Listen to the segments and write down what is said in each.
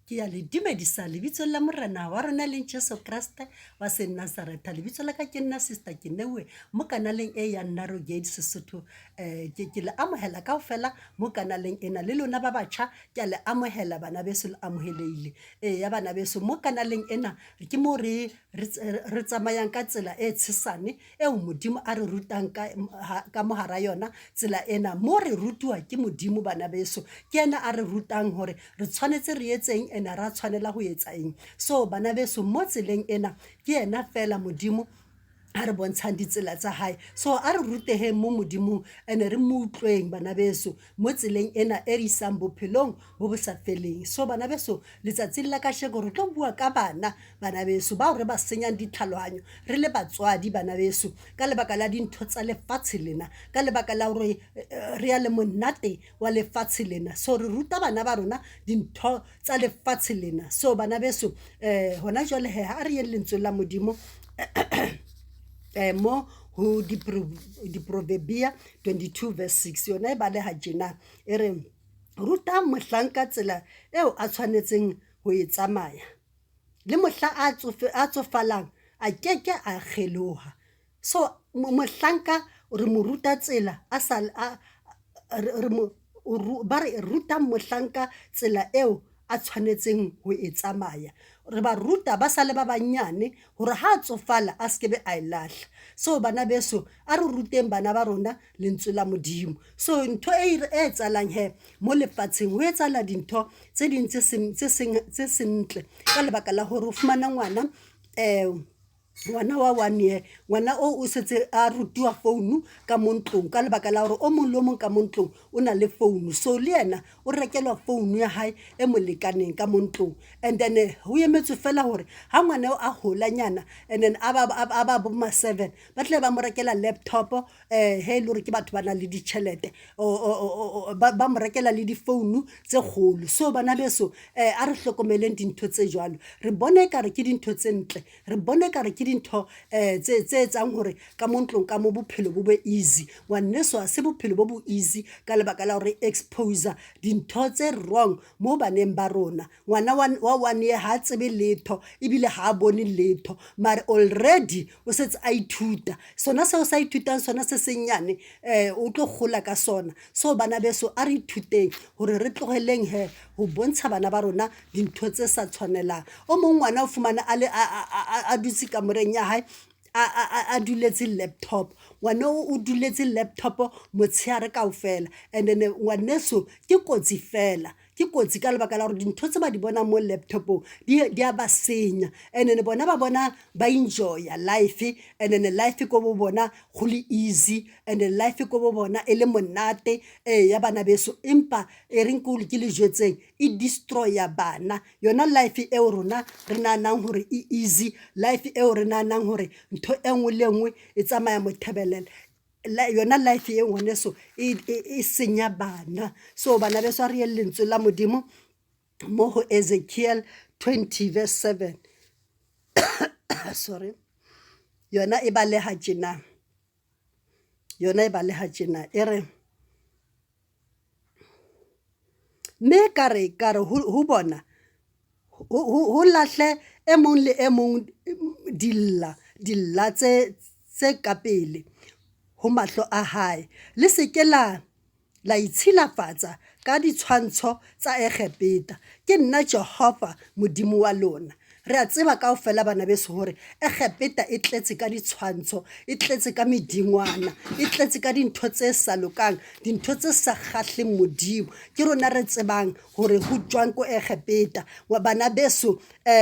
ke ya le dumedisa lebitso la morena wa rona leng Jesu Kriste wa Nazareta. Lebitso la ka ke nna Sister Kinewe mo kanaleng e ya nna Rogate Sesotho. Ke le amohela kaofela mo kanaleng ena, le lona ba batjha ke le amohela, bana beso le amoheleile. Ya bana beso mo kanaleng ena ke mo re tsamayang ka tsela e tshesane eo modimo a re rutang ka mohara yona tsela ena, mo re rutuwa ke modimo bana beso, ke ena a re rutang hore re tshwanetse re etseng ena ra tshwanela ho etsa eng. So bana beso mo tseleng ena ke ena fela modimo a re bontshang ditsela tsa hae. So a re ruteheng mo modimong ene re mo utlweng bana beso mo tseleng ena e re isang bophelong bo bo sa feleng. So bana beso letsatsing la kasheko re tlo bua ka bana beso bao re ba senyang ditlhalohanyo re le batswadi bana beso, ka lebaka la dintho tsa lefatshe lena, ka lebaka la hore re ya le monate wa lefatshe lena. So re ruta bana ba rona dintho tsa lefatshe lena. So bana beso hona jwale ha re yeng lentswe la modimo mo ho Diproverbia 22 verse 6 yona e baleha tjena e re ruta mohlanka tsela eo a tshwanetseng ho e tsamaya, le mohla a tsofalang a keke a kgeloha. So mohlanka re mo ruta tsela ba re ruta mohlanka tsela eo a tshwanetseng ho e tsamaya. Re ba ruta ba sale ba banyane hore ha tsofala a skebe a ilahla. So bana beso a re ruteng bana ba rona lentswe la modimo. So ntho e etsalang he mo lefatsheng ho etsala dintho tse ding tse sentle ka lebaka la hore o fumana ngwana ngwana wa 1 year, ngwana o setse a rutiwa founu ka montlong ka lebaka la hore o mong le mong ka montlong o na le founu. So le yena o rekelwa founu ya hae e mo lekaneng ka montlong, and then ho emetswe fela hore ha ngwana a holanyana and then a ba bo ma 7 ba tle ba mo rekela laptop he le hore ke batho ba na le ditjhelete ba mo rekela le difounu tse kgolo. So bana beso a re hlokomeleng dintho tse jwalo, re bone ekare ke dintho tse ntle, re bone ekare ke dintho tse etsang hore ka montlong ka mo bophelo bo be easy. Ngwaneso a se bophelo bo bo easy ka lebaka la hore exposure dintho tse wrong mo baneng ba rona. Ngwana wa 1 year ha tsebe letho ebile ha bone letho, mare already o setse a ithuta sona seo sa ithutang sona se senyane o tlo gola ka sona. So bana beso a re ithuteng hore re tlogeleng he ho bontsha bana ba rona dintho tse sa tshwanelang. O mong ngwana o fumana a dutse kamoreng ya hae a duletse laptop, ngwana o duletse laptop motshehare kaofela, and then ngwaneso ke kotsi fela, ke kotsi ka lebaka la hore dintho tse ba di bona mo laptopong di a ba senya, and then bona ba bona ba enjoy life, and then life ko bo bona go le easy, and then life ko bo bona e le monate ya bana beso. Empa e reng ke le jwetseng e destroy ya bana yona life e rona re nanang hore e easy, life e re nanang hore ntho engwe le engwe e tsamaya mothebelele, yona life e ngwaneso e senya bana. So bana beso re ye lentswe la modimo mo ho Ezekiel 20 verse 7 sorry, yona e baleha tjena, e re me kare ho bona ho lahle e mong le e mong dilla tse ka pele ho mahlo a hae, le seke la itshilafatsa ka ditshwantsho tsa Egepeta. Ke nna Jehova modimo wa lona. Re a tseba kaofela bana beso hore Egepeta e tletse ka ditshwantsho, e tletse ka medingwana, e tletse ka dintho tse sa lokang, dintho tse sa kgahleng modimo. Ke rona re tsebang hore ho jwang ko Egepeta wa bana beso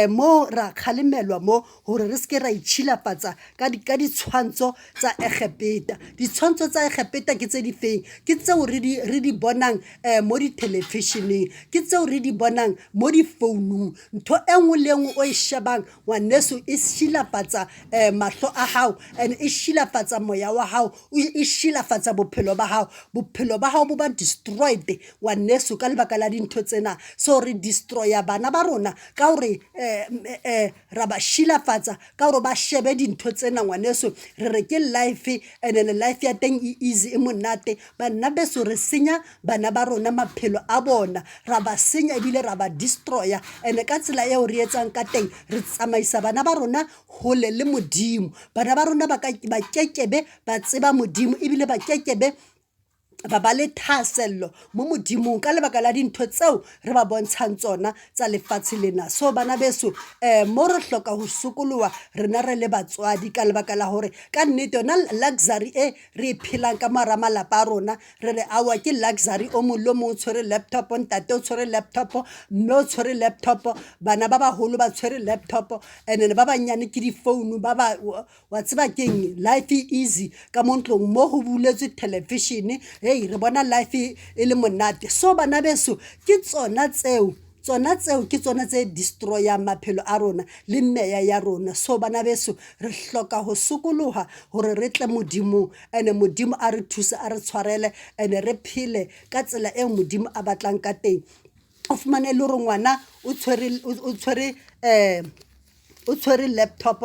mo ra khalemelwa mo hore re seke ra itšhilafatsa ka ditshwantsho tsa Egepeta. Ditshwantsho tsa Egepeta ke tse di feng? Ke tseo re di bonang mo di televisioneng, ke tseo re di bonang mo di founung. Ntho engwe le engwe o e shebang ngwaneso e shilafatsa mahlo a hao and e shilafatsa moya wa hao e shilafatsa bophelo ba hao bo ba destroyed ngwaneso ka lebaka la dintho tsena so re destroya bana ba rona ka hore ra ba shilafatsa ka hore ba shebe dintho tsena ngwaneso re re ke life and le life ya teng e easy e monate bana beso re senya bana ba rona maphelo a bona ra ba senya ebile ra ba destroya and ka tsela eo re etsang ka teng re tsamaisa bana ba rona hole le modimo bana ba rona ba kekebe ba tseba modimo ebile ba kekebe ba ba le thasello mo modimong ka lebaka la dintho tseo re ba bontshang tsona tsa lefatshe lena so bana beso mo re hloka ho sokolowa rena re le batswadi ka lebaka la hore ka nnete yona luxury e re phelang ka mara malapa a rona re re awa ke luxury o mollo mo tshwere laptop ntate o tshwere laptop mme o tshwere laptop bana ba baholo ba tshwere laptop and then ba banyane ke di phone ba wa tseba keng life easy ka montlong mo ho buletswe television hey re bona life e le monate so bana beso ke tsona tseo ke tsona tse destroya maphelo a rona le meya ya rona so bana beso re hloka ho sokoloha hore re tle modimo ene modimo a re thusa a re tshwarele ene re phele ka tsela e modimo a batlang ka teng o fumane le hore ngwana o tshwere laptop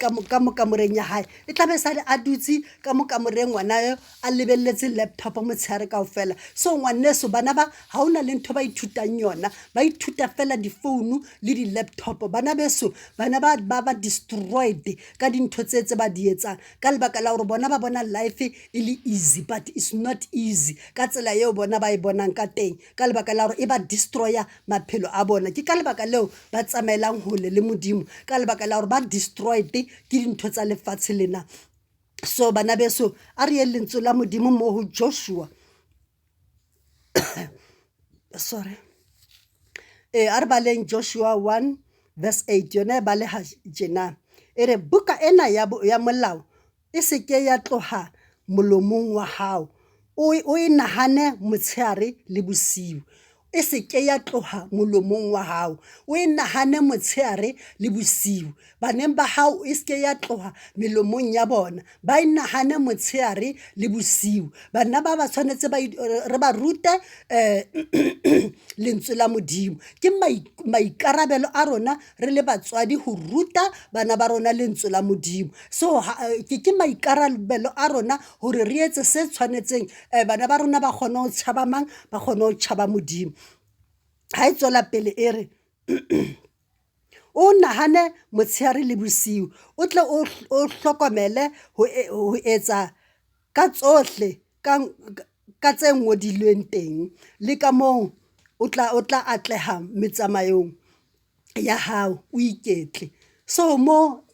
ka mo kamoreng ya hae e tla be sale a dutse ka mo kamoreng ngwana a lebelletse laptop motshehare kaofela so ngwaneso bana ba ha ona le ntho ba ithutang yona ba ithuta fela di-phone le di-laptop bana beso bana ba destroyed ka dintho tse ba di etsang ka lebaka la hore bona ba bona life e le easy but it's not easy ka tsela eo bona ba e bonang ka teng ka lebaka la hore e ba destroya maphelo a bona ke ka lebaka leo ba tsamaelang hole le modimo ka lebaka la hore ba destroyed ke dintho tsa lefatshe lena so bana beso a re lentswe la modimo mo ho Joshua sorry a re baleng Joshua 1 verse 8 yona ba le ha jena ere buka ena ya molao e se ke ya tloha molomong wa hao o e nahane motshehare le bosiu e se ke ya tloha molomong wa hao o e nahane motshehare le bosiu baneng ba hao e se ke ya tloha melomong ya bona ba inahane motshehare le bosiu bana ba tshwanetse re ba rute lentswe la modimo ke maikarabelo a rona re le batswadi ho ruta bana ba rona lentswe la modimo so ke maikarabelo a rona hore re etse se tshwanetseng bana ba rona ba kgone ho tshaba mang ba kgone ho tshaba modimo ha e tswela pele e re o nahane motshehare le bosiu o tle o hlokomele ho etsa ka tsohle ka tse ngodilweng teng le ka moo o tla atleha metsamayong ya hao o iketle so mo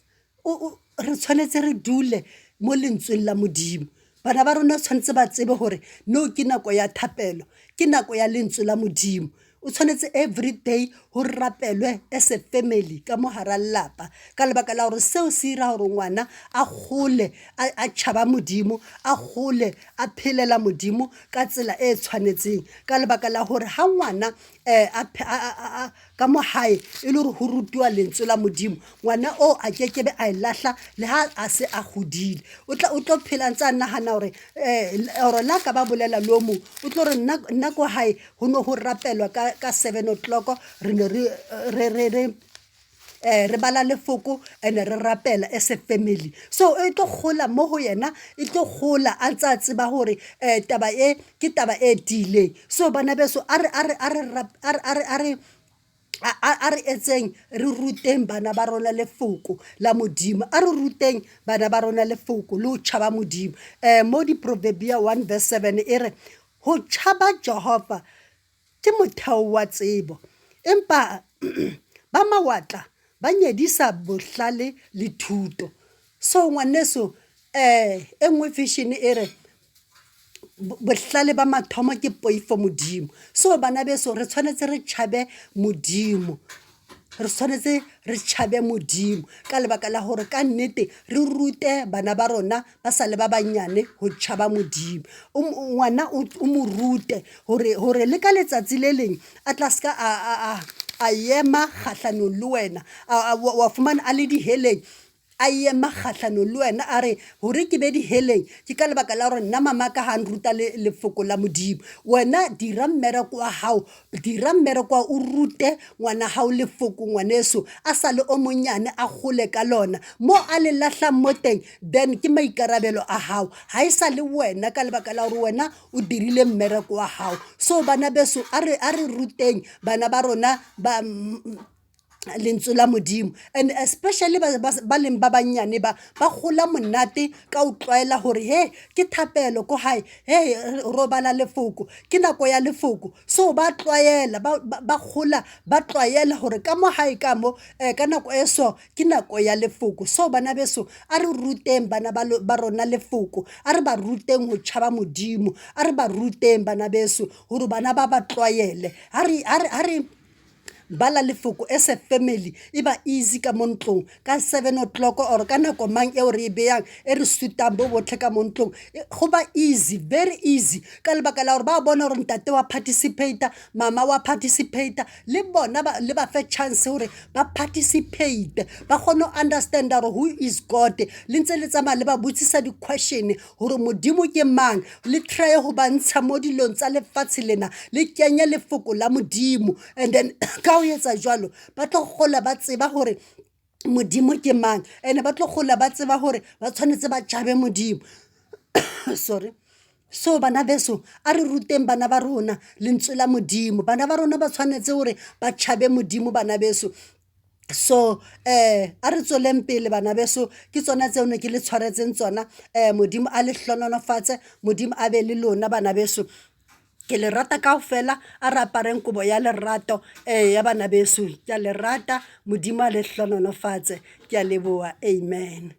re tshwanetse re dule mo lentsweng la modimo bana ba rona tshwanetse ba tsebe hore no ke nako ya thapelo ke nako ya lentswe la modimo o tshwanetse every day ho rapelwe as a family ka mohara lapa ka lebaka la hore seo se ira hore ngwana a gole a tshaba modimo a gole a phelela modimo ka tsela e tshwanetseng ka lebaka la hore ha ngwana ka mohae e le hore ho rutwa lentswe la modimo ngwana o a kekebe a lahla le ha a se a godile o tlo phela ntse a nahana hore la ka ba bolela lo mo o tlo re nna ko hae ho no ho rapelwa ka 7 o'clock re ne re bala lefoko and re rapela as a family so e tlo gola mo ho yena e tlo gola a tsa tseba hore taba e ke taba e dile so bana beso a re etseng re ruteng bana ba rona lefoko la modimo a re ruteng bana ba rona lefoko le ho tshaba modimo mo di Proverbia 1 verse 7 e re ho tshaba Jehova ke motheo wa tsebo empa ba mawatla ba nyedisa bohlale le thuto so ngwaneso engwe vision e re bohlale ba mathomo ke poifo modimo so bana beso re tshwanetse re tshabe modimo re tshwanetse re tshabe modimo ka lebaka la hore ka nnete re rute bana ba rona ba sa le ba banyane ho tshaba modimo ngwana o mo rute hore le ka letsatsi le leng a tla ska a a ema kgahlanong le wena wa fumana a le diheleng a ema kgahlanong le wena a re hore ke be diheleng ke ka lebaka la gore nna mama ka ga nruta lefoko la Modimo. Wena dira mmereko wa hao, dira mmereko wa o rute ngwana hao lefoko ngwaneso a sa le o monyane a gole ka lona mo a le lahlang mo teng, then ke maikarabelo a hao ha e sa le wena ka lebaka la gore wena o dirile mmereko wa hao. So bana beso a re ruteng bana ba rona ba lentswe la Modimo, and especially ba leng ba banyane ba gola monate ka o tlwaela gore he ke thapelo ko hae, he robala lefoko ke nako ya lefoko. So ba tlwaela ba gola ba tlwaela gore ka mo hae ka mo ka nako e so ke nako ya lefoko. So bana beso a re ruteng bana ba rona lefoko, a re ba ruteng go tšhaba Modimo, a re ba ruteng bana beso gore bana ba tlwaele. Ha re bala lefoko as a family e ba easy ka mo ntlong ka 7 o'clock or ka nako mang eo re e beyang e re sutang bo botlhe ka mo ntlong, go ba easy, very easy ka lebaka la gore ba bona gore ntate wa participate, mama wa participate, le bona le ba fe chance gore ba participate, ba kgone go understand gore who is God, le ntse le tsamaya le ba botsisa di-question gore Modimo ke mang, le try go ba ntsha mo dilong tsa lefatshe lena le kenye lefoko la Modimo. And then ka o etsa jwalo ba tlo gola ba tseba gore Modimo ke mang, and ba tlo gola ba tseba gore ba tshwanetse ba tšhabe Modimo. Sorry. So bana beso a re ruteng bana ba rona lentswe la Modimo, bana ba rona ba tshwanetse gore ba tšhabe Modimo bana beso. So a re tsweleng pele bana beso ke tsona tseo ne ke le tshwaretseng tsona. Modimo a le hlononofatse, Modimo a be le lona bana beso. Ke le rata kaofela, a re apareng kobo ya lerato ya bana beso, ke a le rata, Modimo a le hlononofatse, ke a leboa, amen.